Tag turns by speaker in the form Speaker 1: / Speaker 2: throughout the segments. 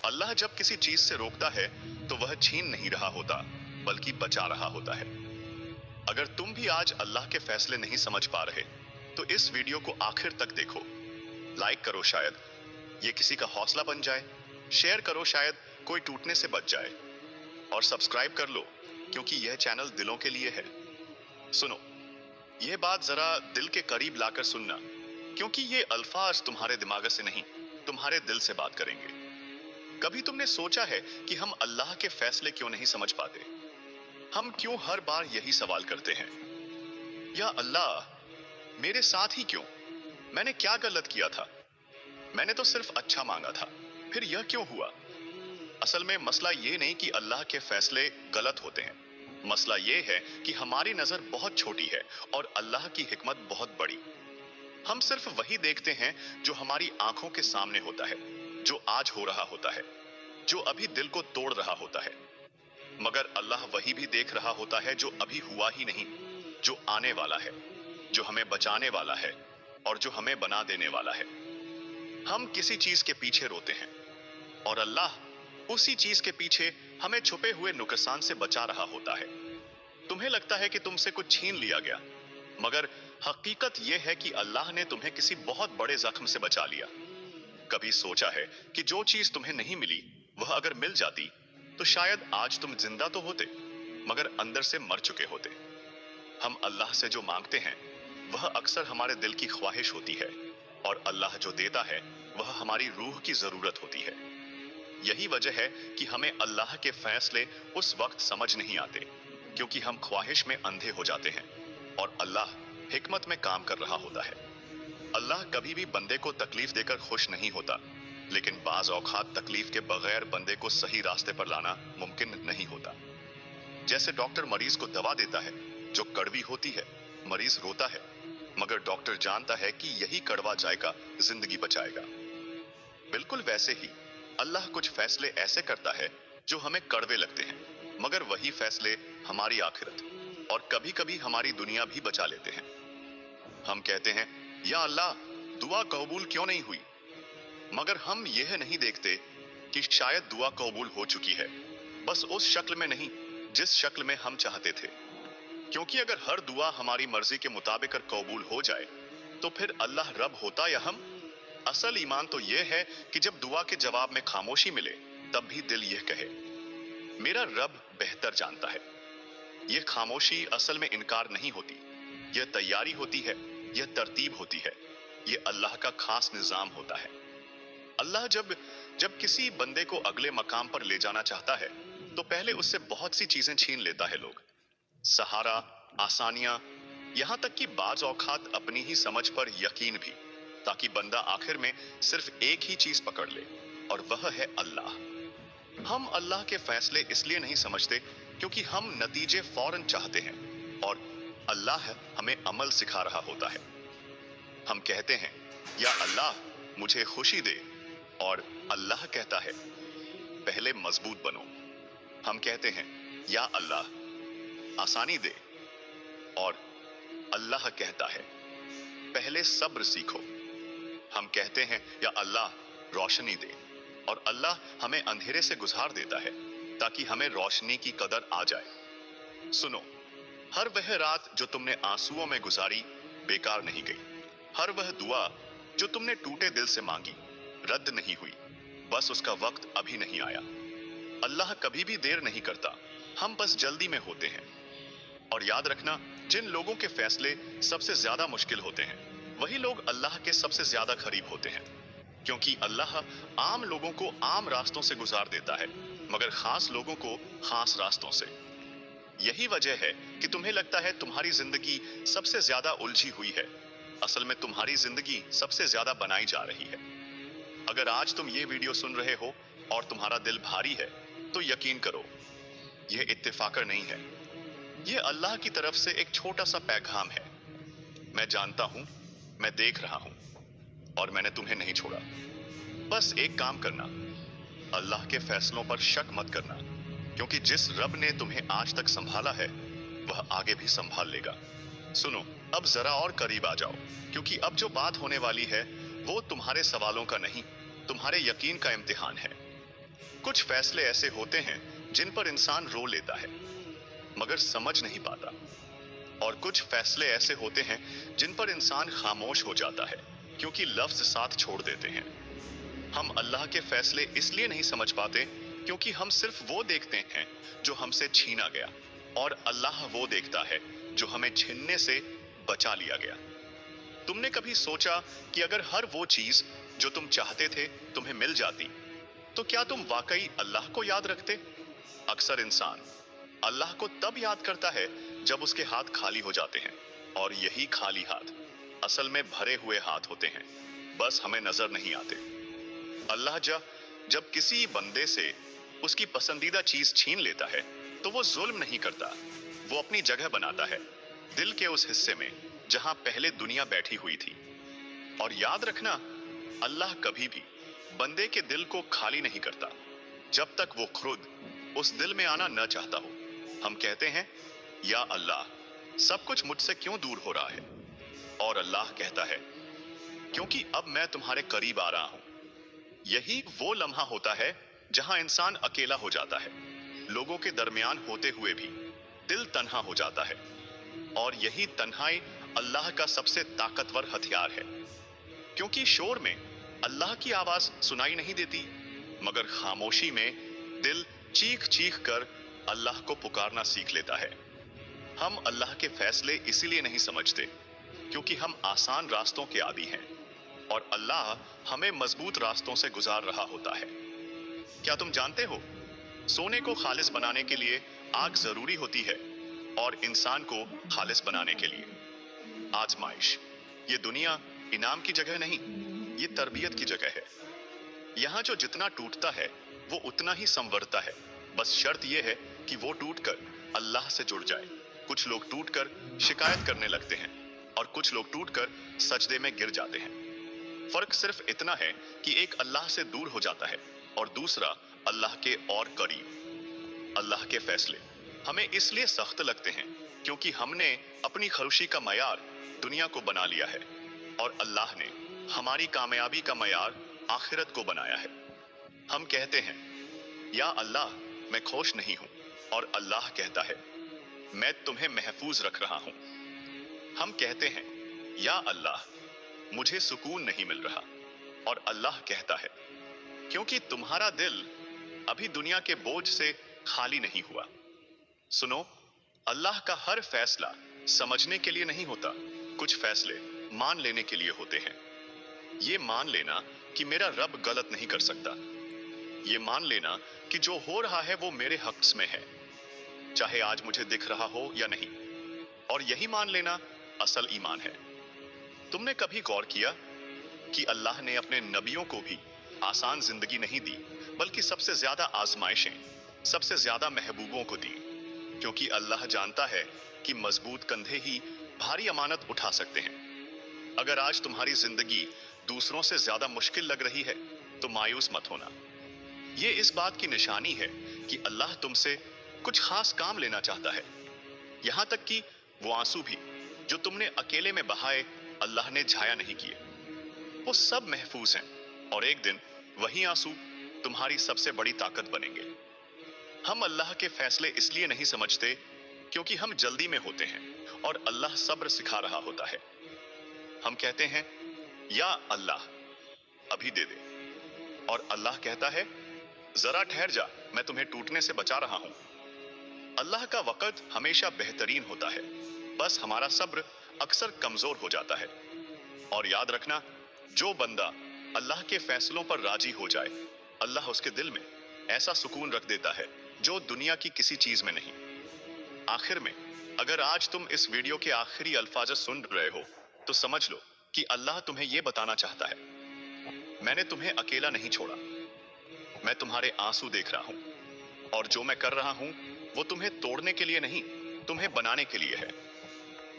Speaker 1: अल्लाह जब किसी चीज से रोकता है तो वह छीन नहीं रहा होता, बल्कि बचा रहा होता है। अगर तुम भी आज अल्लाह के फैसले नहीं समझ पा रहे, तो इस वीडियो को आखिर तक देखो। लाइक करो, शायद ये किसी का हौसला बन जाए। शेयर करो, शायद कोई टूटने से बच जाए। और सब्सक्राइब कर लो, क्योंकि यह चैनल दिलों के लिए है। सुनो, यह बात जरा दिल के करीब लाकर सुनना, क्योंकि ये अल्फाज तुम्हारे दिमाग से नहीं, तुम्हारे दिल से बात करेंगे। कभी तुमने सोचा है कि हम अल्लाह के फैसले क्यों नहीं समझ पाते? हम क्यों हर बार यही सवाल करते हैं, या अल्लाह मेरे साथ ही क्यों? मैंने क्या गलत किया था? मैंने तो सिर्फ अच्छा मांगा था, फिर यह क्यों हुआ? असल में मसला ये नहीं कि अल्लाह के फैसले गलत होते हैं। मसला ये है कि हमारी नजर बहुत छोटी है और अल्लाह की हिकमत बहुत बड़ी। हम सिर्फ वही देखते हैं जो हमारी आंखों के सामने होता है, जो आज हो रहा होता है, जो अभी दिल को तोड़ रहा होता है। मगर अल्लाह वही भी देख रहा होता है जो अभी हुआ ही नहीं, जो आने वाला है, जो हमें बचाने वाला है और जो हमें बना देने वाला है। हम किसी चीज के पीछे रोते हैं और अल्लाह उसी चीज के पीछे हमें छुपे हुए नुकसान से बचा रहा होता है। तुम्हें लगता है कि तुमसे कुछ छीन लिया गया, मगर हकीकत यह है कि अल्लाह ने तुम्हें किसी बहुत बड़े जख्म से बचा लिया। कभी सोचा है कि जो चीज तुम्हें नहीं मिली, वह अगर मिल जाती तो शायद आज तुम जिंदा तो होते, मगर अंदर से मर चुके होते। हम अल्लाह से जो मांगते हैं वह अक्सर हमारे दिल की ख्वाहिश होती है, और अल्लाह जो देता है वह हमारी रूह की जरूरत होती है। यही वजह है कि हमें अल्लाह के फैसले उस वक्त समझ नहीं आते, क्योंकि हम ख्वाहिश में अंधे हो जाते हैं और अल्लाह हिकमत में काम कर रहा होता है। अल्लाह कभी भी बंदे को तकलीफ देकर खुश नहीं होता, लेकिन बाज औकात तकलीफ के बगैर बंदे को सही रास्ते पर लाना मुमकिन नहीं होता। जैसे डॉक्टर मरीज को दवा देता है जो कड़वी होती है, मरीज रोता है, मगर डॉक्टर जानता है कि यही कड़वा जायका जिंदगी बचाएगा। बिल्कुल वैसे ही अल्लाह कुछ फैसले ऐसे करता है जो हमें कड़वे लगते हैं, मगर वही फैसले हमारी आखिरत और कभी कभी हमारी दुनिया भी बचा लेते हैं। हम कहते हैं, या अल्लाह दुआ कबूल क्यों नहीं हुई? मगर हम यह नहीं देखते कि शायद दुआ कबूल हो चुकी है, बस उस शक्ल में नहीं जिस शक्ल में हम चाहते थे। क्योंकि अगर हर दुआ हमारी मर्जी के मुताबिक कबूल हो जाए, तो फिर अल्लाह रब होता या हम? असल ईमान तो यह है कि जब दुआ के जवाब में खामोशी मिले, तब भी दिल यह कहे, मेरा रब बेहतर जानता है। यह खामोशी असल में इनकार नहीं होती, यह तैयारी होती है, यह तरतीब होती है, यह अल्लाह का खास निजाम होता है। अल्लाह जब किसी बंदे को अगले मकाम पर ले जाना चाहता है, तो पहले उससे बहुत सी चीजें छीन लेता है। लोग, सहारा, आसानियां, यहां तक कि बाज औकात अपनी ही समझ पर यकीन भी, ताकि बंदा आखिर में सिर्फ एक ही चीज पकड़ ले, और वह है अल्लाह। हम अल्लाह के फैसले इसलिए नहीं समझते क्योंकि हम नतीजे फौरन चाहते हैं, और अल्लाह हमें अमल सिखा रहा होता है। हम कहते हैं, या अल्लाह मुझे खुशी दे, और अल्लाह कहता है, पहले मजबूत बनो। हम कहते हैं, या अल्लाह आसानी दे, और अल्लाह कहता है, पहले सब्र सीखो। हम कहते हैं, या अल्लाह रोशनी दे, और अल्लाह हमें अंधेरे से गुजार देता है ताकि हमें रोशनी की कदर आ जाए। सुनो, हर वह रात जो तुमने आंसुओं में गुजारी बेकार नहीं गई। हर वह दुआ जो तुमने टूटे दिल से मांगी रद्द नहीं हुई, बस उसका वक्त अभी नहीं आया। अल्लाह कभी भी देर नहीं करता, हम बस जल्दी में होते हैं। और याद रखना, जिन लोगों के फैसले सबसे ज्यादा मुश्किल होते हैं, वही लोग अल्लाह के सबसे ज्यादा करीब होते हैं, क्योंकि अल्लाह आम लोगों को आम रास्तों से गुजार देता है, मगर खास लोगों को खास रास्तों से। यही वजह है कि तुम्हें लगता है तुम्हारी जिंदगी सबसे ज्यादा उलझी हुई है। असल में तुम्हारी जिंदगी सबसे ज्यादा बनाई जा रही है। अगर आज तुम ये वीडियो सुन रहे हो और तुम्हारा दिल भारी है, तो यकीन करो, यह इत्तेफाकर नहीं है, यह अल्लाह की तरफ से एक छोटा सा पैगाम है। मैं जानता हूं, मैं देख रहा हूं, और मैंने तुम्हें नहीं छोड़ा। बस एक काम करना, अल्लाह के फैसलों पर शक मत करना, क्योंकि जिस रब ने तुम्हें आज तक संभाला है, वह आगे भी संभाल लेगा। सुनो, अब जरा और करीब आ जाओ, क्योंकि अब जो बात होने वाली है वो तुम्हारे सवालों का नहीं, तुम्हारे यकीन का इम्तिहान है। कुछ फैसले ऐसे होते हैं जिन पर इंसान रो लेता है मगर समझ नहीं पाता, और कुछ फैसले ऐसे होते हैं जिन पर इंसान खामोश हो जाता है क्योंकि लफ्ज साथ छोड़ देते हैं। हम अल्लाह के फैसले इसलिए नहीं समझ पाते क्योंकि हम सिर्फ वो देखते हैं जो हमसे छीना गया, और अल्लाह वो देखता है जो हमें छीनने से बचा लिया गया। तुमने कभी सोचा कि अगर हर वो चीज जो तुम चाहते थे तुम्हें मिल जाती तो क्या तुम वाकई अल्लाह को याद रखते? अक्सर इंसान अल्लाह को तब याद करता है जब उसके हाथ खाली हो जाते हैं, और यही खाली हाथ असल में भरे हुए हाथ होते हैं, बस हमें नजर नहीं आते। अल्लाह जब किसी बंदे से उसकी पसंदीदा चीज छीन लेता है तो वो जुल्म नहीं करता, वो अपनी जगह बनाता है दिल के उस हिस्से में जहां पहले दुनिया बैठी हुई थी। और याद रखना, अल्लाह कभी भी बंदे के दिल को खाली नहीं करता जब तक वो खुद उस दिल में आना न चाहता हो। हम कहते हैं, या अल्लाह, सब कुछ मुझसे क्यों दूर हो रहा है? और अल्लाह कहता है, क्योंकि अब मैं तुम्हारे करीब आ रहा हूं। यही वो लम्हा होता है जहां इंसान अकेला हो जाता है, लोगों के दरमियान होते हुए भी दिल तन्हा हो जाता है, और यही तन्हाई अल्लाह का सबसे ताकतवर हथियार है। क्योंकि शोर में अल्लाह की आवाज सुनाई नहीं देती, मगर खामोशी में दिल चीख चीख कर अल्लाह को पुकारना सीख लेता है। हम अल्लाह के फैसले इसीलिए नहीं समझते क्योंकि हम आसान रास्तों के आदी हैं, और अल्लाह हमें मजबूत रास्तों से गुजार रहा होता है। क्या तुम जानते हो, सोने को खालिस बनाने के लिए आग जरूरी होती है, और इंसान को खालिस बनाने के लिए आजमाइश। ये दुनिया इनाम की जगह नहीं, ये तरबियत की जगह है। यहाँ जो जितना टूटता है वो उतना ही संवरता है, बस शर्त यह है कि वो टूटकर अल्लाह से जुड़ जाए। कुछ लोग टूटकर शिकायत करने लगते हैं और कुछ लोग टूटकर सजदे में गिर जाते हैं। फर्क सिर्फ इतना है कि एक अल्लाह से दूर हो जाता है और दूसरा अल्लाह के और करीब। अल्लाह के फैसले हमें इसलिए सख्त लगते हैं क्योंकि हमने अपनी खुशी का मयार दुनिया को बना लिया है, और अल्लाह ने हमारी कामयाबी का मयार आखिरत को बनाया है। हम कहते हैं, या अल्लाह, मैं खुश नहीं हूं, और अल्लाह कहता है, मैं तुम्हें महफूज रख रहा हूं। हम कहते हैं, या अल्लाह, मुझे सुकून नहीं मिल रहा, और अल्लाह कहता है, क्योंकि तुम्हारा दिल अभी दुनिया के बोझ से खाली नहीं हुआ। सुनो, अल्लाह का हर फैसला समझने के लिए नहीं होता, कुछ फैसले मान लेने के लिए होते हैं। ये मान लेना कि मेरा रब गलत नहीं कर सकता, ये मान लेना कि जो हो रहा है वो मेरे हक में है, चाहे आज मुझे दिख रहा हो या नहीं, और यही मान लेना असल ईमान है। तुमने कभी गौर किया कि अल्लाह ने अपने नबियों को भी आसान जिंदगी नहीं दी, बल्कि सबसे ज्यादा आजमाइशें सबसे ज्यादा महबूबों को दी, क्योंकि अल्लाह जानता है कि मजबूत कंधे ही भारी अमानत उठा सकते हैं। अगर आज तुम्हारी जिंदगी दूसरों से ज्यादा मुश्किल लग रही है तो मायूस मत होना। ये इस बात की निशानी है कि अल्लाह तुमसे कुछ खास काम लेना चाहता है। यहां तक कि वो आंसू भी जो तुमने अकेले में बहाए अल्लाह ने झाया नहीं किए, वो सब महफूज हैं, और एक दिन वही आंसू तुम्हारी सबसे बड़ी ताकत बनेंगे। हम अल्लाह के फैसले इसलिए नहीं समझते क्योंकि हम जल्दी में होते हैं और अल्लाह सब्र सिखा रहा होता है। हम कहते हैं, या अल्लाह, अभी दे दे, और अल्लाह कहता है, जरा ठहर जा, मैं तुम्हें टूटने से बचा रहा हूं। अल्लाह का वक़्त हमेशा बेहतरीन होता है, बस हमारा सब्र अक्सर कमजोर हो जाता है। और याद रखना, जो बंदा अल्लाह के फैसलों पर राजी हो जाए, अल्लाह उसके दिल में ऐसा सुकून रख देता है जो दुनिया की किसी चीज में नहीं। आखिर में, अगर आज तुम इस वीडियो के आखिरी अल्फाज सुन रहे हो तो समझ लो कि अल्लाह तुम्हें यह बताना चाहता है, मैंने तुम्हें अकेला नहीं छोड़ा, मैं तुम्हारे आंसू देख रहा हूं, और जो मैं कर रहा हूं वो तुम्हें तोड़ने के लिए नहीं, तुम्हें बनाने के लिए है।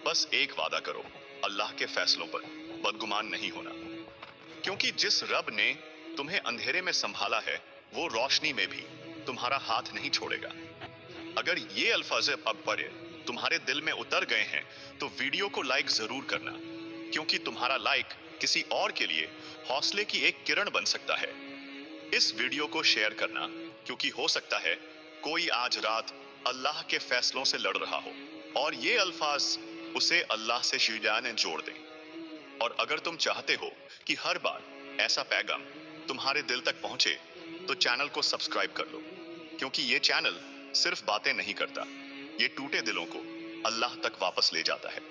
Speaker 1: बस एक वादा करो, अल्लाह के फैसलों पर बदगुमान नहीं होना, क्योंकि जिस रब ने तुम्हें अंधेरे में संभाला है वो रोशनी में भी तुम्हारा हाथ नहीं छोड़ेगा। अगर ये अल्फाज अब पढ़े तुम्हारे दिल में उतर गए हैं तो वीडियो को लाइक जरूर करना, क्योंकि तुम्हारा लाइक किसी और के लिए हौसले की एक किरण बन सकता है। इस वीडियो को शेयर करना क्योंकि हो सकता है कोई आज रात अल्लाह के फैसलों से लड़ रहा हो और ये अल्फाज उसे अल्लाह से शिजाने जोड़ दें। और अगर तुम चाहते हो कि हर बार ऐसा पैगाम तुम्हारे दिल तक पहुंचे, तो चैनल को सब्सक्राइब कर लो, क्योंकि ये चैनल सिर्फ बातें नहीं करता, ये टूटे दिलों को अल्लाह तक वापस ले जाता है।